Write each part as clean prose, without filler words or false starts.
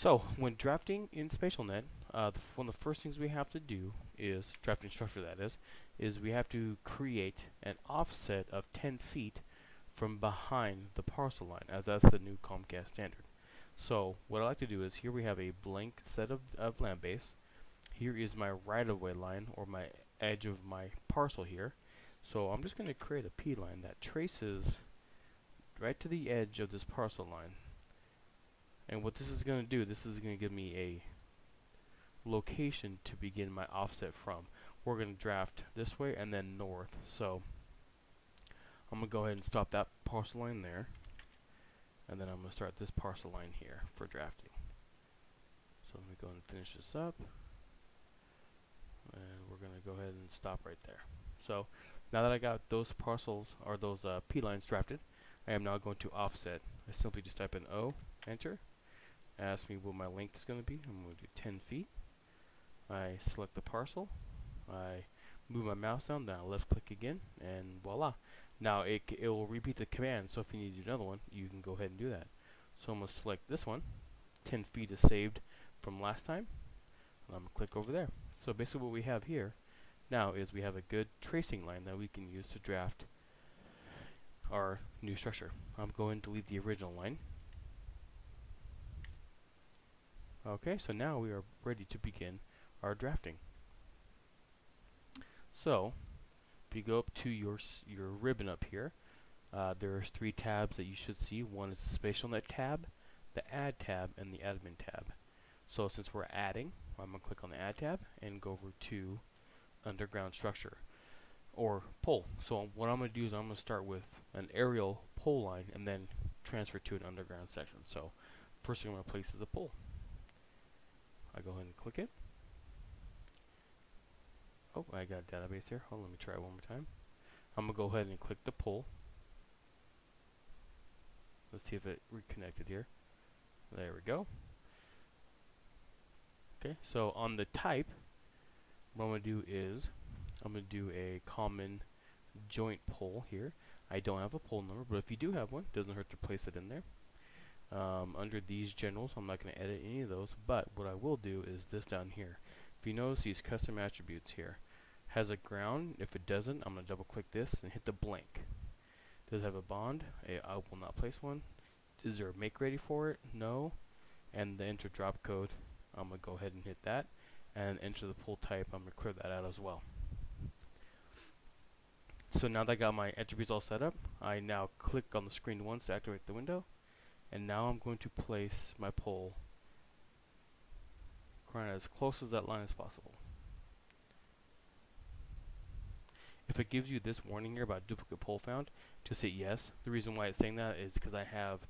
So when drafting in SpatialNet, one of the first things we have to do is drafting structure. That is we have to create an offset of 10 feet from behind the parcel line, as that's the new Comcast standard. So what I like to do is here we have a blank set of land base. Here is my right-of-way line, or my edge of my parcel here. So I'm just going to create a P line that traces right to the edge of this parcel line. And what this is going to do, this is going to give me a location to begin my offset from. We're going to draft this way and then north. So I'm going to go ahead and stop that parcel line there. And then I'm going to start this parcel line here for drafting. So let me go and finish this up. And we're going to go ahead and stop right there. So now that I got those parcels, or those P lines drafted, I am now going to offset. I simply just type in O, enter. Ask me what my length is going to be. I'm going to do 10 feet. I select the parcel. I move my mouse down, then I left click again, and voila. Now it will repeat the command, so if you need to do another one, you can go ahead and do that. So I'm going to select this one. 10 feet is saved from last time. And I'm going to click over there. So basically what we have here now is we have a good tracing line that we can use to draft our new structure. I'm going to delete the original line. Okay, so now we are ready to begin our drafting. So if you go up to your ribbon up here, there's 3 tabs that you should see. One is the SpatialNet tab, the Add tab, and the Admin tab. So since we're adding, I'm going to click on the Add tab and go over to Underground Structure, or Pole. So what I'm going to do is I'm going to start with an aerial pole line and then transfer to an underground section. So first thing I'm going to place is a pole. I go ahead and click it. Oh, I got a database here. Hold on, let me try it one more time. I'm going to go ahead and click the pole. Let's see if it reconnected here. There we go. Okay, so on the type, what I'm going to do is I'm going to do a common joint pole here. I don't have a pole number, but if you do have one, it doesn't hurt to place it in there. Under these generals, I'm not going to edit any of those, but what I will do is this down here. If you notice these custom attributes here, has a ground. If it doesn't, I'm going to double click this and hit the blank. Does it have a bond? I will not place one. Is there a make ready for it? No. And the enter drop code, I'm going to go ahead and hit that, and enter the pole type. I'm going to clear that out as well. So now that I got my attributes all set up, I now click on the screen once to activate the window, and now I'm going to place my pole as close as that line as possible. If it gives you this warning here about duplicate pole found, just hit yes. The reason why it's saying that is because I have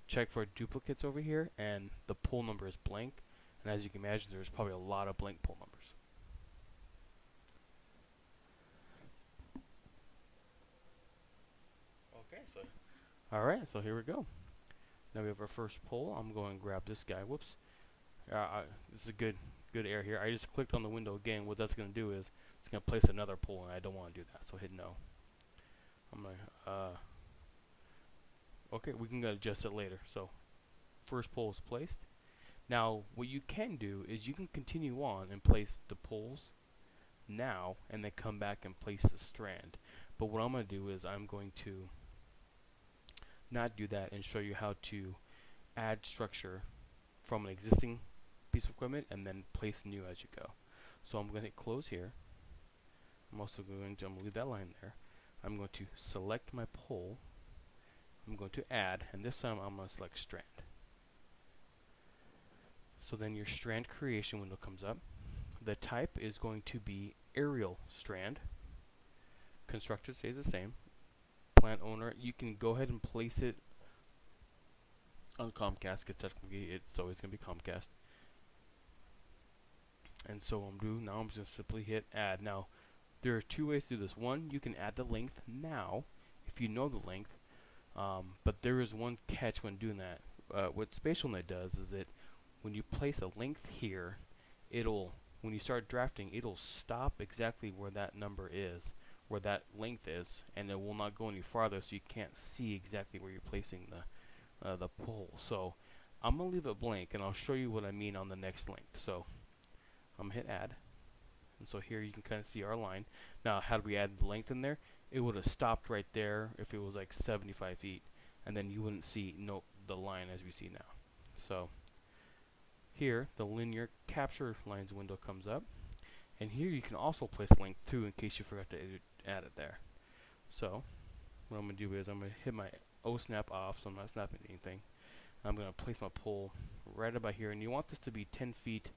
checked for duplicates over here, and the pole number is blank, and as you can imagine, there's probably a lot of blank pole numbers. Okay, so alright, so here we go. Now we have our first pole. I'm going to grab this guy. Whoops. This is a good error here. I just clicked on the window again. What that's going to do is it's going to place another pole, and I don't want to do that, so hit no. I'm going to, okay, we can adjust it later. So first pole is placed. Now what you can do is you can continue on and place the poles now and then come back and place the strand. But what I'm going to do is I'm going to not do that and show you how to add structure from an existing piece of equipment and then place new as you go. So I'm going to hit close here. I'm also going to leave that line there. I'm going to select my pole. I'm going to add, and this time I'm going to select strand. So then your strand creation window comes up. The type is going to be aerial strand. Constructed stays the same. Plant owner, you can go ahead and place it on Comcast, because technically it's always going to be Comcast. And so I'm doing now, I'm just going to simply hit add. Now there are 2 ways to do this. One, you can add the length now if you know the length, but there is one catch when doing that. What SpatialNet does is that when you place a length here, when you start drafting, it'll stop exactly where that number is, where that length is, and it will not go any farther, so you can't see exactly where you're placing the pole. So I'm going to leave it blank, and I'll show you what I mean on the next length. So I'm going to hit add. And so here you can kind of see our line. Now, had we added the length in there, it would have stopped right there if it was like 75 feet. And then you wouldn't see the line as we see now. So here, the linear capture lines window comes up. And here you can also place length too in case you forgot to add it there. So what I'm going to do is I'm going to hit my O snap off so I'm not snapping anything. I'm going to place my pole right about here. And you want this to be 10 feet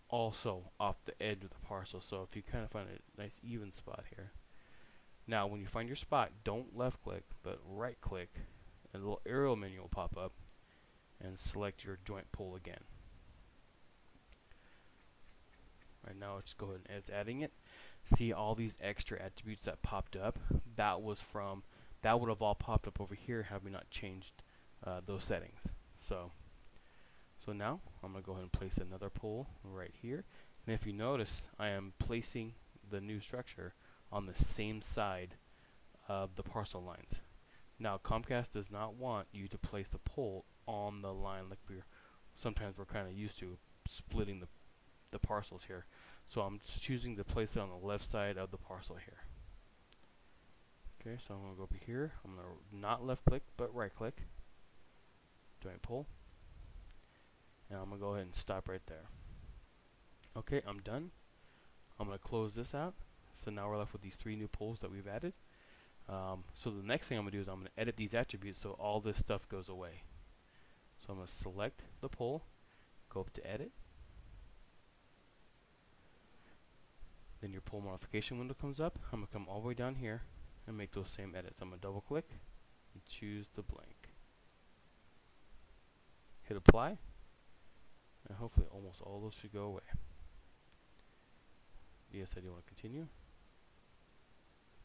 also off the edge of the parcel. So if you kind of find a nice even spot here. Now when you find your spot, don't left click, but right click. A little arrow menu will pop up and select your joint pole again. Right now let's go ahead and as adding it. See all these extra attributes that popped up? That would have all popped up over here had we not changed those settings. So now I'm going to go ahead and place another pole right here. And if you notice, I am placing the new structure on the same side of the parcel lines. Now Comcast does not want you to place the pole on the line like sometimes we're kind of used to, splitting the parcels here. So I'm just choosing to place it on the left side of the parcel here. Okay, so I'm going to go over here. I'm going to not left click, but right click. Joint pole. And I'm going to go ahead and stop right there. Okay, I'm done. I'm going to close this out. So now we're left with these 3 new poles that we've added. So the next thing I'm going to do is I'm going to edit these attributes so all this stuff goes away. So I'm going to select the pole, go up to edit. Then your pole modification window comes up. I'm going to come all the way down here and make those same edits. I'm going to double click and choose the blank. Hit apply. And hopefully almost all those should go away. Yes, I do want to continue.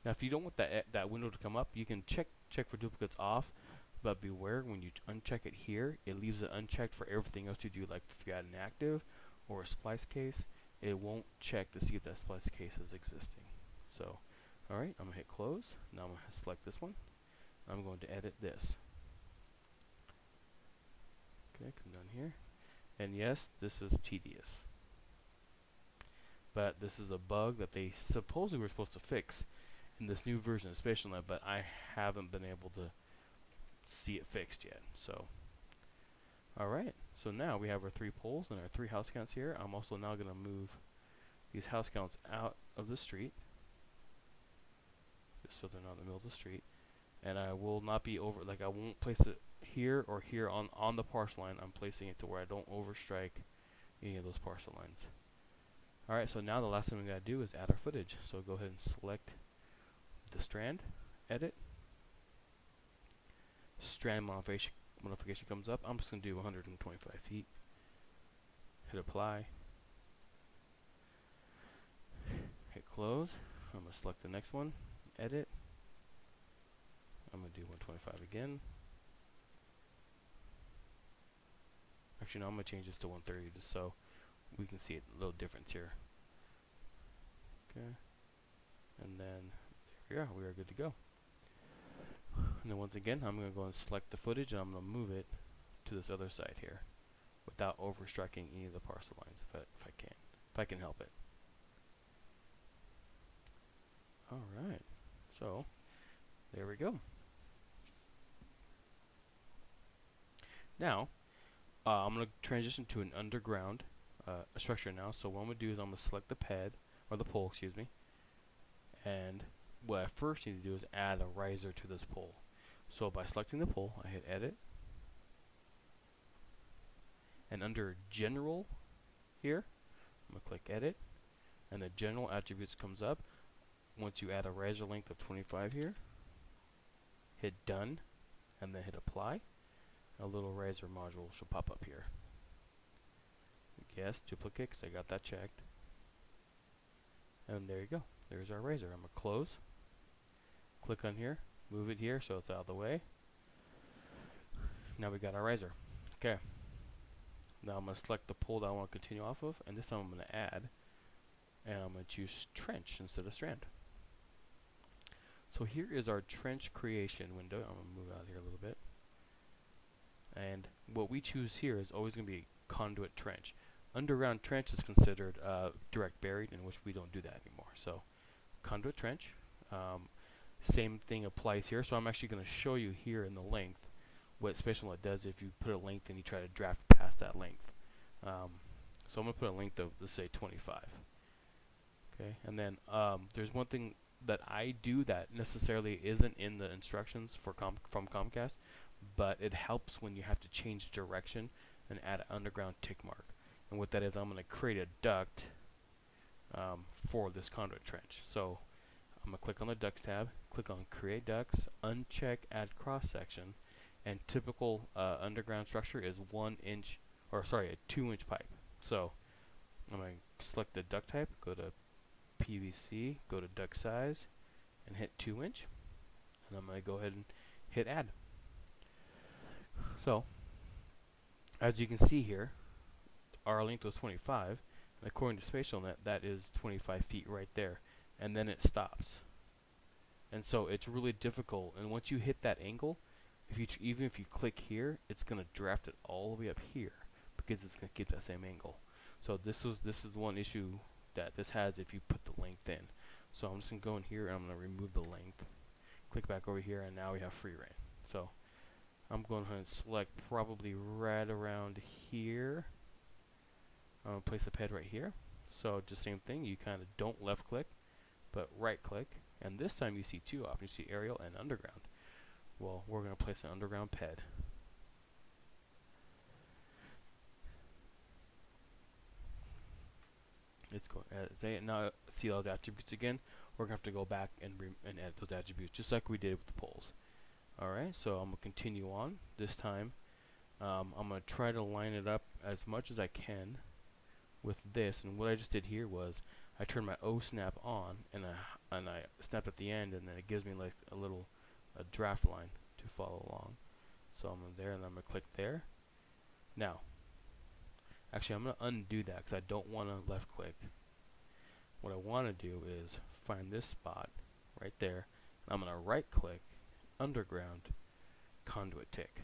Now if you don't want that window to come up, you can check for duplicates off, but beware when you uncheck it here, it leaves it unchecked for everything else you do, like if you add an active or a splice case, it won't check to see if that splice case is existing. So, alright, I'm going to hit close. Now I'm going to select this one. I'm going to edit this. Okay, come down here. And yes, this is tedious. But this is a bug that they supposedly were supposed to fix in this new version of SpatialNet, but I haven't been able to see it fixed yet. So, alright, so now we have our 3 poles and our 3 house counts here. I'm also now going to move these house counts out of the street, just so they're not in the middle of the street. And I will not be over, like I won't place it here or here on the parcel line. I'm placing it to where I don't overstrike any of those parcel lines. Alright, so now the last thing we gotta do is add our footage. So go ahead and select the strand, edit. Strand modification comes up. I'm just gonna do 125 feet. Hit apply. Hit close. I'm gonna select the next one, edit. I'm gonna do 125 again. Actually, no, I'm gonna change this to 130 just so we can see a little difference here. Okay, and then there we are. We are good to go. And then once again, I'm gonna go and select the footage, and I'm gonna move it to this other side here, without overstriking any of the parcel lines, if I can help it. All right, so there we go. Now, I'm going to transition to an underground structure now. So what I'm going to do is I'm going to select the pad, or the pole, excuse me. And what I first need to do is add a riser to this pole. So by selecting the pole, I hit edit. And under general here, I'm going to click edit. And the general attributes comes up. Once you add a riser length of 25 here, hit done, and then hit apply. A little riser module should pop up here. Yes, duplicate, because I got that checked. And there you go. There's our riser. I'm going to close. Click on here. Move it here so it's out of the way. Now we got our riser. Okay. Now I'm going to select the pole that I want to continue off of. And this time I'm going to add. And I'm going to choose trench instead of strand. So here is our trench creation window. I'm going to move out here a little bit. And what we choose here is always going to be conduit trench. Underground trench is considered direct buried, in which we don't do that anymore. So conduit trench, same thing applies here. So I'm actually going to show you here in the length what spatial net does if you put a length and you try to draft past that length. So I'm going to put a length of, let's say, 25. Okay, and then there's one thing that I do that necessarily isn't in the instructions for from Comcast, but it helps when you have to change direction and add an underground tick mark. And what that is, I'm going to create a duct for this conduit trench. So I'm going to click on the ducts tab, click on create ducts, uncheck add cross section, and typical underground structure is 1 inch, or sorry, a 2-inch pipe. So I'm going to select the duct type, go to PVC, go to duct size, and hit 2-inch, and I'm going to go ahead and hit add. So as you can see here, our length was 25, and according to Spatial Net, that is 25 feet right there, and then it stops. And so it's really difficult, and once you hit that angle, if you even if you click here, it's going to draft it all the way up here, because it's going to keep that same angle. So this is one issue that this has if you put the length in. So I'm just going to go in here and I'm going to remove the length, click back over here, and now we have free reign. So I'm going ahead and select probably right around here. I'm going to place a ped right here. So just same thing, you kind of don't left click, but right click, and this time you see two options, you see aerial and underground. Well, we're going to place an underground ped. It's going now see those attributes again. We're going to have to go back and add those attributes just like we did with the poles. Alright, so I'm going to continue on. This time I'm going to try to line it up as much as I can with this, and what I just did here was I turned my O snap on, and I snapped at the end, and then it gives me like a draft line to follow along. So I'm there, and I'm going to click there. Now, actually I'm going to undo that because I don't want to left click. What I want to do is find this spot right there, and I'm going to right click, underground, conduit tick.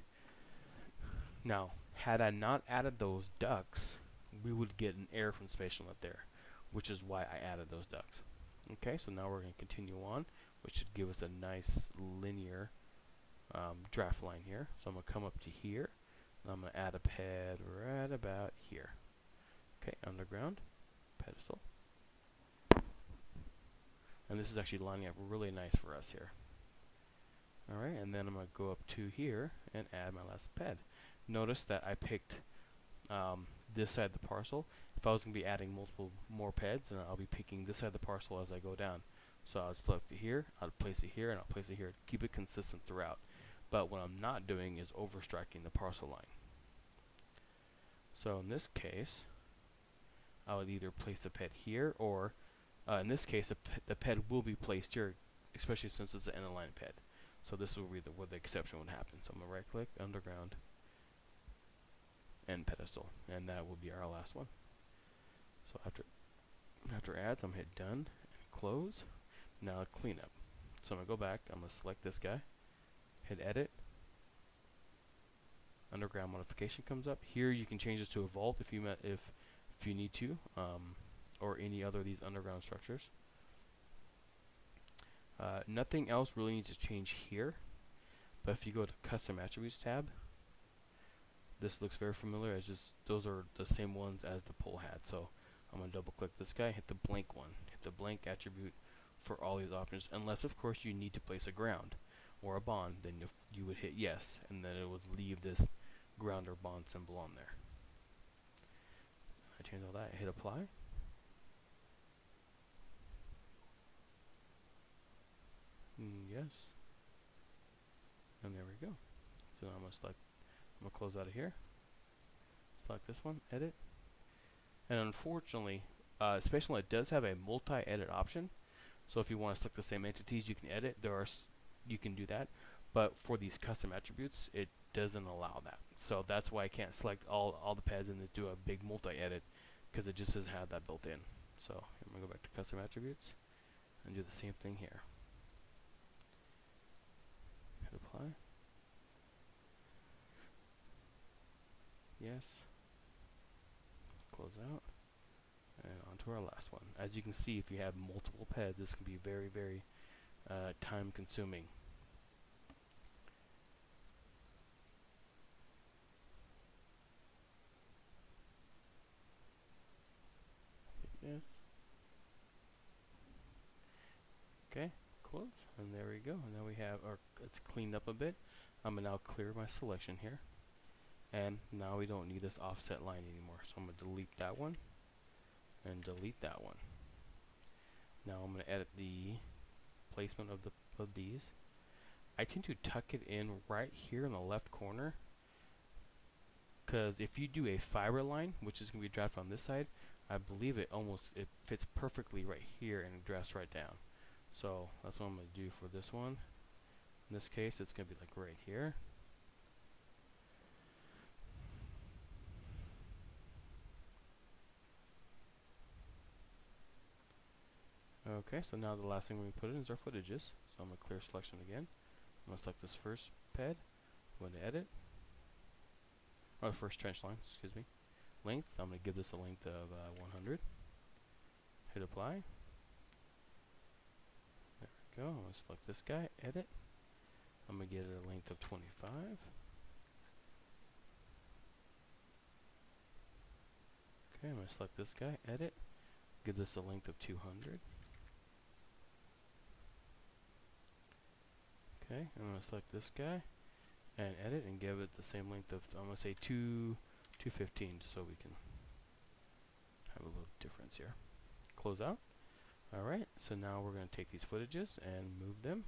Now, had I not added those ducts, we would get an error from Spatial Net there, which is why I added those ducts. Okay, so now we're going to continue on, which should give us a nice linear draft line here. So I'm going to come up to here, and I'm going to add a ped right about here. Okay, underground, pedestal. And this is actually lining up really nice for us here. Alright, and then I'm going to go up to here and add my last ped. Notice that I picked this side of the parcel. If I was going to be adding multiple more peds, then I'll be picking this side of the parcel as I go down. So I'll select it here, I'll place it here, and I'll place it here. Keep it consistent throughout. But what I'm not doing is overstriking the parcel line. So in this case, I would either place the ped here, or in this case, the ped will be placed here, especially since it's an end-of-line ped. So this will be where the exception would happen. So I'm going to right-click, underground, and pedestal, and that will be our last one. So after add, I'm going to hit done and close. Now clean up. So I'm going to go back. I'm going to select this guy, hit edit. Underground modification comes up. Here you can change this to a vault if you need to, or any other of these underground structures. Nothing else really needs to change here, but if you go to custom attributes tab, this looks very familiar, as just those are the same ones as the pole had. So I'm going to double click this guy, hit the blank one, hit the blank attribute for all these options, unless of course you need to place a ground or a bond. Then you would hit yes, and then it would leave this ground or bond symbol on there. I change all that, hit apply. Yes, and there we go. So now I'm going to close out of here, select this one, edit, and unfortunately Spatial Net does have a multi-edit option. So if you want to select the same entities, you can edit. You can do that, but for these custom attributes, it doesn't allow that. So that's why I can't select all the pads and then do a big multi-edit, because it just doesn't have that built in. So I'm going to go back to custom attributes and do the same thing here. Hit apply. Yes. Close out. And on to our last one. As you can see, if you have multiple PEDs, this can be very, very time consuming. Yes. Okay, close. And there we go. And now we have our, it's cleaned up a bit. I'm going to now clear my selection here. And now we don't need this offset line anymore. So I'm going to delete that one and delete that one. Now I'm going to edit the placement of these. I tend to tuck it in right here in the left corner, because if you do a fiber line, which is going to be drafted on this side, I believe it fits perfectly right here and it drafts right down. So that's what I'm going to do for this one. In this case, it's going to be like right here. Okay, so now the last thing we put in is our footages. So I'm going to clear selection again. I'm going to select this first ped. I'm going to edit. Or the first trench line, excuse me. Length, I'm going to give this a length of 100. Hit apply. There we go. I'm going to select this guy, edit. I'm going to give it a length of 25. Okay, I'm going to select this guy, edit. Give this a length of 200. Okay, I'm going to select this guy and edit and give it the same length of, I'm going to say 215, so we can have a little difference here. Close out. Alright, so now we're going to take these footages and move them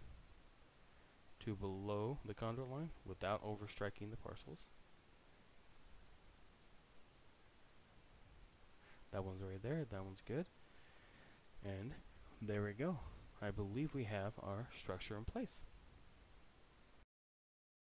to below the conduit line without overstriking the parcels. That one's right there, that one's good. And there we go. I believe we have our structure in place.